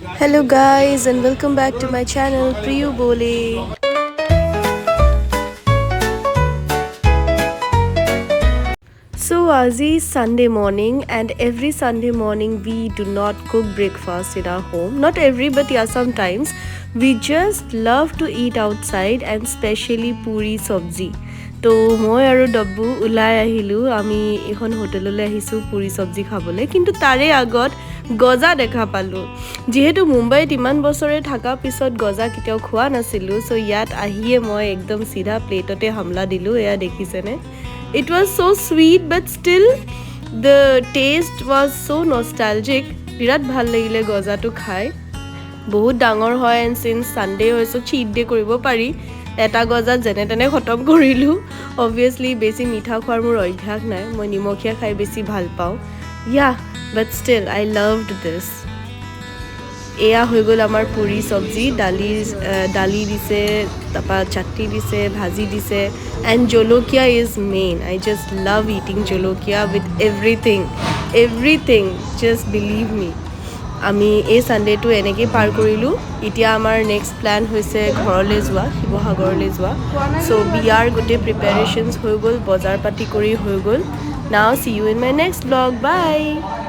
Hello guys and welcome back to my channel Priyu Bole. So Azi Sunday morning and every Sunday morning we do not cook breakfast in our home. Not every but yeah sometimes. We just love to eat outside and especially Puri Sabji. তো মই আৰু ডব্বু ওলাই আহিলো আমি এখন হোটেললৈ আহিছো পুৰি সবজি খাবলৈ কিন্তু তাৰে আগত গজা দেখা পালো যেহেতু মুম্বাইত ইমান বছৰে থাকা পিছত গজা কেতিয়াও খোৱা নাছিলো সো ইয়াত আহিয়ে মই একদম সিধা প্লেটতে হামলা দিলো এয়া দেখিছেনে It was so sweet but still the taste was so nostalgic বিৰাট ভাল লাগিলে গজাটো খাই বহুত ডাঙৰ হয় and since Sunday হৈছে cheat day কৰিব পাৰি এটা গজা যেনে তেনে খতম কৰিলো obviously বেছি মিঠা খোৱাৰ মোৰ অভ্যাস নাই মই নিমখীয়া খাই বেছি ভাল পাওঁ yeah but still I loved this এয়া হৈ গ'ল আমাৰ পুৰি সবজি দালি দিছে তাপা চাটনি দিছে ভাজি দিছে and jolokia is main I just love eating jolokia with everything just believe me আমি এই সানডেটো এনেকৈ পাৰ কৰিলোঁ এতিয়া আমাৰ নেক্সট প্ল্যান হৈছে ঘৰলৈ যোৱা শিৱসাগৰলৈ যোৱা সো বিয়াৰ গোটেই প্ৰিপাৰেশ্যনছ হৈ গ'ল বজাৰ পাতি কৰি হৈ গ'ল নাও see you in my next vlog bye